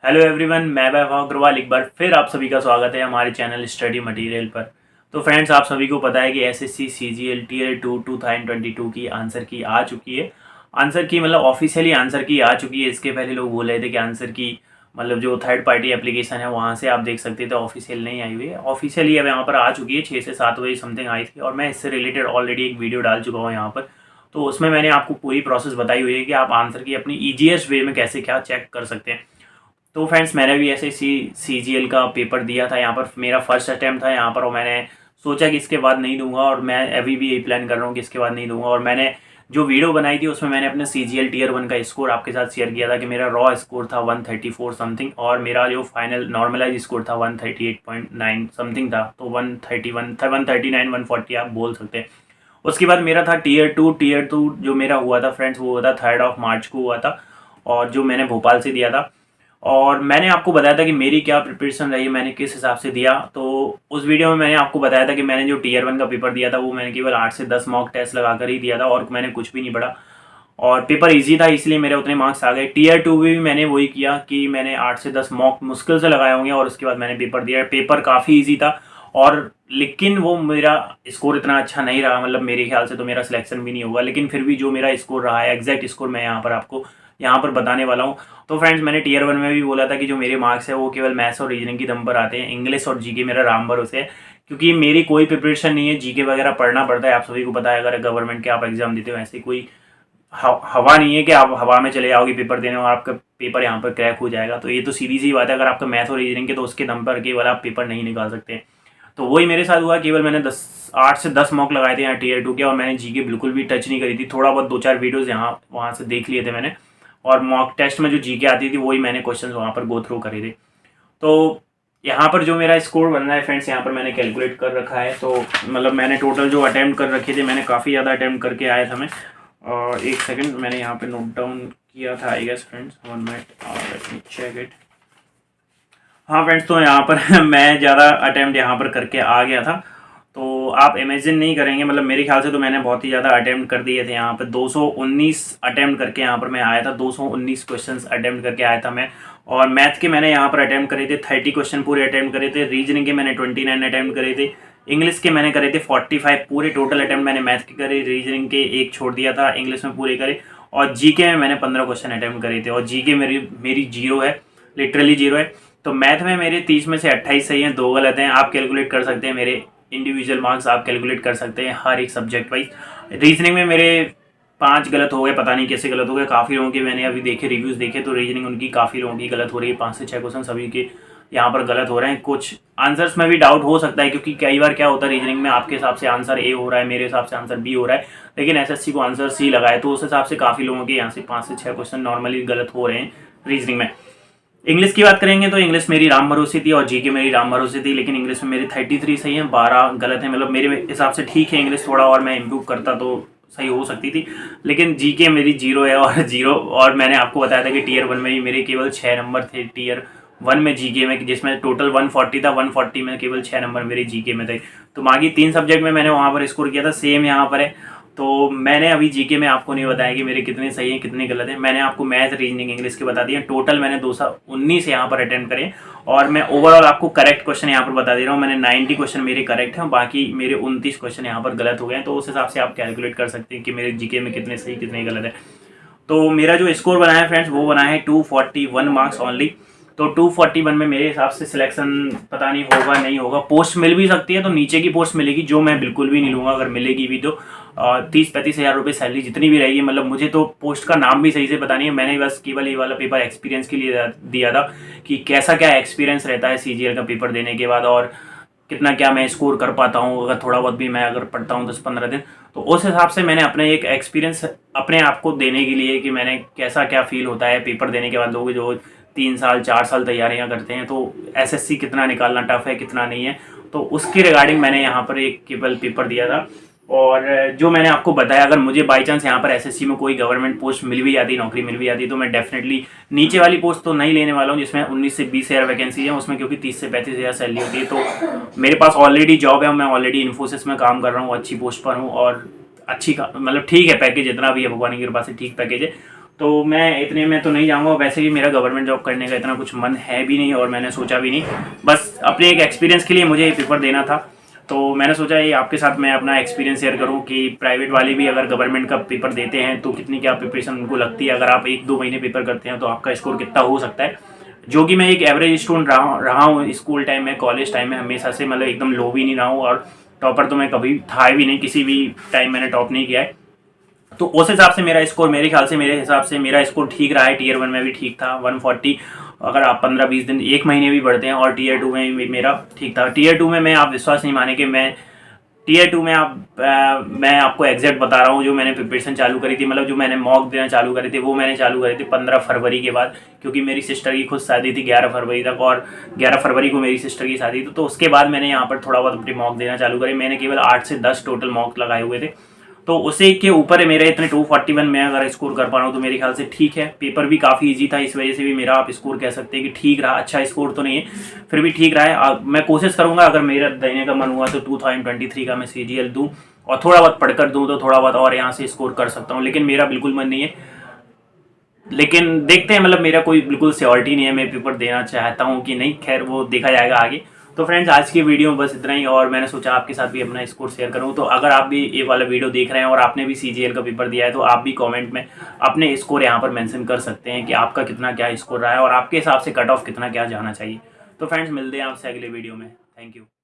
Hello everyone, मैं वैभव अग्रवाल एक बार फिर आप सभी का स्वागत है हमारे चैनल स्टडी मटेरियल पर। तो फ्रेंड्स, आप सभी को पता है कि एसएससी सीजीएल टीयर 2 2022 की आंसर की आ चुकी है। आंसर की मतलब ऑफिशियली आंसर की आ चुकी है। इसके पहले लोग बोल रहे थे कि आंसर की मतलब जो थर्ड पार्टी एप्लीकेशन है वहाँ से आप देख सकते थे, ऑफिशियल नहीं आई हुई है। ऑफिशियली अब यहाँ पर आ चुकी है, 6 से 7 बजे समथिंग आई थी और मैं इससे रिलेटेड ऑलरेडी एक वीडियो डाल चुका हूँ यहाँ पर। तो उसमें मैंने आपको पूरी प्रोसेस बताई हुई है कि आप आंसर की अपनी ईजीएस्ट वे में कैसे क्या चेक कर सकते हैं। तो फ्रेंड्स, मैंने भी ऐसे सीजीएल का पेपर दिया था। यहाँ पर मेरा फर्स्ट अटैम्प्ट था यहाँ पर, और मैंने सोचा कि इसके बाद नहीं दूंगा, और मैं अभी भी यही प्लान कर रहा हूँ कि इसके बाद नहीं दूंगा। और मैंने जो वीडियो बनाई थी उसमें मैंने अपने सीजीएल टीयर 1 का स्कोर आपके साथ शेयर किया था कि मेरा रॉ स्कोर था 134 समथिंग, और मेरा जो फाइनल नॉर्मलाइज स्कोर था 138.9 समथिंग था। तो 131 था, 139 140 आप बोल सकते हैं। उसके बाद मेरा था टीयर टू जो मेरा हुआ था फ्रेंड्स, वो हुआ था 3 मार्च को हुआ था, और जो मैंने भोपाल से दिया था। और मैंने आपको बताया था कि मेरी क्या प्रिपरेशन रही है, मैंने किस हिसाब से दिया। तो उस वीडियो में मैंने आपको बताया था कि मैंने जो टीयर 1 का पेपर दिया था वो मैंने केवल 8 से 10 मॉक टेस्ट लगाकर ही दिया था, और मैंने कुछ भी नहीं पढ़ा, और पेपर इजी था इसलिए मेरे उतने मार्क्स आ गए। टीयर 2 भी मैंने वही किया कि मैंने 8 से 10 मॉक मुश्किल से लगाए होंगे, और उसके बाद मैंने पेपर दिया। पेपर काफ़ी ईजी था, और लेकिन वो मेरा स्कोर इतना अच्छा नहीं रहा। मतलब मेरे ख्याल से तो मेरा सिलेक्शन भी नहीं होगा, लेकिन फिर भी जो मेरा स्कोर रहा है, एग्जैक्ट स्कोर मैं यहाँ पर आपको यहाँ पर बताने वाला हूँ। तो फ्रेंड्स, मैंने टीयर 1 में भी बोला था कि जो मेरे मार्क्स है वो केवल मैथ्स और रीजनिंग की दम पर आते हैं। इंग्लिश और जीके मेरा राम भरोसे है, क्योंकि मेरी कोई प्रिपरेशन नहीं है। जीके वगैरह पढ़ना पड़ता है, आप सभी को पता है। अगर गवर्नमेंट के आप एग्जाम देते हो, ऐसे कोई हवा नहीं है कि आप हवा में चले जाओगे पेपर देने और आपका पेपर यहाँ पर क्रैक हो जाएगा। तो ये तो सीधी सी बात है। अगर आपका मैथ और रीजनिंग के तो उसके दम पर केवल आप पेपर नहीं निकाल सकते। तो वही मेरे साथ हुआ। केवल मैंने 8 से 10 मॉक लगाए थे यहाँ टीयर 2 के, और मैंने जीके बिल्कुल भी टच नहीं करी थी। थोड़ा बहुत 2-4 वीडियोज़ यहाँ वहाँ से देख लिए थे मैंने, और मॉक टेस्ट में जो जीके आती थी वही मैंने क्वेश्चन वहाँ पर गो थ्रू करे थे। तो यहाँ पर जो मेरा स्कोर बन रहा है फ्रेंड्स, यहाँ पर मैंने कैलकुलेट कर रखा है। तो मतलब मैंने टोटल जो अटैम्प्ट कर रखे थे, मैंने काफ़ी ज़्यादा अटैम्प्ट करके आया था मैं। और एक सेकंड, मैंने यहाँ पे नोट डाउन किया था I guess friends, 1 minute, let me check it. हाँ फ्रेंड्स, तो यहाँ पर मैं ज़्यादा अटैम्प्ट यहाँ पर करके आ गया था। तो आप इमेजिन नहीं करेंगे, मतलब मेरे ख्याल से तो मैंने बहुत ही ज़्यादा अटैम्प्ट कर दिए थे। यहाँ पर 219 अटैम्प्ट करके यहाँ पर मैं आया था। 219 क्वेश्चंस अटैम्प्ट करके आया था मैं। और मैथ के मैंने यहाँ पर अटैम्प्ट करे थे 30 क्वेश्चन पूरे अटैम्प्ट करे थे। रीजनिंग के मैंने 29 अटैम्प्ट करे थे। इंग्लिश के मैंने करे थे 45 पूरे टोटल अटैम्प्ट मैंने मैथ के करे। रीजनिंग के एक छोड़ दिया था, इंग्लिश में पूरे करे। और जीके में मैंने 15 क्वेश्चन अटैम्प्ट करे थे, और जीके मेरी जीरो है, लिटरली जीरो है। तो मैथ में मेरे 30 में से 28 सही हैं, 2 गलत हैं। आप कैलकुलेट कर सकते हैं मेरे इंडिविजुअल मार्क्स, आप कैलकुलेट कर सकते हैं हर एक सब्जेक्ट वाइज। रीजनिंग में मेरे 5 गलत हो गए, पता नहीं कैसे गलत हो गए। काफ़ी लोगों के मैंने अभी देखे, रिव्यूज़ देखे, तो रीजनिंग उनकी काफ़ी लोगों की गलत हो रही है। 5 से 6 क्वेश्चन सभी के यहाँ पर गलत हो रहे हैं। कुछ आंसर्स में भी डाउट हो सकता है, क्योंकि कई बार क्या होता है, रीजनिंग में आपके हिसाब से आंसर ए हो रहा है, मेरे हिसाब से आंसर बी हो रहा है, लेकिन एसएससी को आंसर सी लगा है। तो उस हिसाब से काफ़ी लोगों के यहाँ से 5 से 6 क्वेश्चन नॉर्मली गलत हो रहे हैं रीजनिंग में। इंग्लिश की बात करेंगे तो इंग्लिश मेरी राम भरोसे थी, और जीके मेरी राम भरोसे थी, लेकिन इंग्लिश में मेरे 33 सही हैं, 12 गलत हैं। मतलब मेरे हिसाब से ठीक है इंग्लिश, थोड़ा और मैं इम्प्रूव करता तो सही हो सकती थी, लेकिन जीके मेरी जीरो है, और जीरो। और मैंने आपको बताया था कि टीयर 1 में ही मेरे केवल 6 नंबर थे टीयर 1 में जीके में, जिसमें टोटल 140 था। 140 में केवल 6 नंबर मेरे जीके में थे। तो बाकी 3 सब्जेक्ट में मैंने वहाँ पर स्कोर किया था, सेम यहाँ पर है। तो मैंने अभी जीके में आपको नहीं बताया कि मेरे कितने सही हैं कितने गलत हैं। मैंने आपको मैथ, रीजनिंग, इंग्लिश के बता दिए। टोटल मैंने 219 यहाँ पर अटेम्प्ट करे, और मैं ओवरऑल आपको करेक्ट क्वेश्चन यहाँ पर बता दे रहा हूँ। मैंने 90 क्वेश्चन मेरे करेक्ट हैं, बाकी मेरे 29 क्वेश्चन यहाँ पर गलत हो गए हैं। तो उस हिसाब से आप कैलकुलेट कर सकते हैं कि मेरे जीके में कितने सही कितने गलत है। तो मेरा जो स्कोर बना है फ्रेंड्स, वो बना है 241 मार्क्स ओनली। तो 241 में मेरे हिसाब से सिलेक्शन पता नहीं होगा नहीं होगा। पोस्ट मिल भी सकती है, तो नीचे की पोस्ट मिलेगी, जो मैं बिल्कुल भी नहीं लूँगा। अगर मिलेगी भी तो 30-35 हज़ार रुपये सैलरी जितनी भी रहेगी। मतलब मुझे तो पोस्ट का नाम भी सही से पता नहीं है। मैंने बस केवल ये वाला पेपर एक्सपीरियंस के लिए दिया था कि कैसा क्या एक्सपीरियंस रहता है सीजीएल का पेपर देने के बाद, और कितना क्या मैं स्कोर कर पाता हूँ अगर थोड़ा बहुत भी मैं अगर पढ़ता हूँ 10-15 दिन। तो उस हिसाब से मैंने अपने एक एक्सपीरियंस अपने आप को देने के लिए कि मैंने कैसा क्या फील होता है पेपर देने के बाद। लोग जो 3 साल 4 साल तैयारियां करते हैं, तो एसएससी कितना निकालना टफ है कितना नहीं है, तो उसके रिगार्डिंग मैंने यहाँ पर एक केवल पेपर दिया था। और जो मैंने आपको बताया, अगर मुझे बाई चांस यहाँ पर एसएससी में कोई गवर्नमेंट पोस्ट मिल भी जाती, नौकरी मिल भी जाती, तो मैं डेफिनेटली नीचे वाली पोस्ट तो नहीं लेने वाला हूँ जिसमें 19 से 20 हज़ार वैकेंसी है उसमें, क्योंकि 30 से 35 हज़ार सैलरी होती है। तो मेरे पास ऑलरेडी जॉब है, मैं ऑलरेडी इन्फोसिस में काम कर रहा हूँ, अच्छी पोस्ट पर हूँ, और अच्छी मतलब ठीक है पैकेज, जितना भी है भगवान की कृपा से ठीक पैकेज है। तो मैं इतने में तो नहीं जाऊँगा। वैसे भी मेरा गवर्नमेंट जॉब करने का इतना कुछ मन है भी नहीं और मैंने सोचा भी नहीं, बस अपने एक एक्सपीरियंस के लिए मुझे ये पेपर देना था। तो मैंने सोचा ये आपके साथ मैं अपना एक्सपीरियंस शेयर करूं कि प्राइवेट वाले भी अगर गवर्नमेंट का पेपर देते हैं तो कितनी क्या प्रिपरेशन उनको लगती है। अगर आप 1-2 महीने पेपर करते हैं तो आपका स्कोर कितना हो सकता है। जो कि मैं एक एवरेज स्टूडेंट रहा हूँ स्कूल टाइम में, कॉलेज टाइम में हमेशा से, मतलब एकदम लो भी नहीं रहा हूँ और टॉपर तो मैं कभी था भी नहीं, किसी भी टाइम मैंने टॉप नहीं किया है। तो उस हिसाब से मेरा स्कोर, मेरे ख्याल से, मेरे हिसाब से मेरा स्कोर ठीक रहा है। टीयर 1 में भी ठीक था 140, अगर आप 15-20 दिन 1 महीने भी बढ़ते हैं, और टीयर 2 में भी मेरा ठीक था। टीयर 2 में मैं, आप विश्वास नहीं मानेंगे, मैं टीयर 2 में मैं आपको एग्जैक्ट बता रहा हूँ, जो मैंने प्रिपरेशन चालू करी थी, मतलब जो मैंने मॉक देना चालू करे थे, वो मैंने चालू करे थे 15 फरवरी के बाद, क्योंकि मेरी सिस्टर की खुद शादी थी 11 फरवरी तक, और 11 फरवरी को मेरी सिस्टर की शादी थी। तो उसके बाद मैंने यहाँ पर थोड़ा बहुत अपनी मॉक देना चालू करी। मैंने केवल 8 से 10 टोटल मॉक लगाए हुए थे, तो उसे के ऊपर है मेरे इतने 241 में अगर स्कोर कर पा रहा हूँ तो मेरे ख्याल से ठीक है। पेपर भी काफ़ी इजी था, इस वजह से भी मेरा आप स्कोर कह सकते हैं कि ठीक रहा। अच्छा स्कोर तो नहीं है, फिर भी ठीक रहा है। मैं कोशिश करूँगा, अगर मेरा देने का मन हुआ तो 2023 का मैं CGL दूँ, और थोड़ा बहुत पढ़कर दूँ तो थोड़ा बहुत और यहाँ से स्कोर कर सकता हूँ। लेकिन मेरा बिल्कुल मन नहीं है, लेकिन देखते हैं, मतलब मेरा कोई बिल्कुल श्योरिटी नहीं है मैं पेपर देना चाहता हूँ कि नहीं, खैर वो देखा जाएगा आगे। तो फ्रेंड्स, आज की वीडियो में बस इतना ही, और मैंने सोचा आपके साथ भी अपना स्कोर शेयर करूँ। तो अगर आप भी ये वाला वीडियो देख रहे हैं और आपने भी CGL का पेपर दिया है, तो आप भी कमेंट में अपने स्कोर यहाँ पर मेंशन कर सकते हैं कि आपका कितना क्या स्कोर रहा है और आपके हिसाब से कट ऑफ कितना क्या जाना चाहिए। तो फ्रेंड्स, मिलते हैं आपसे अगले वीडियो में। Thank you.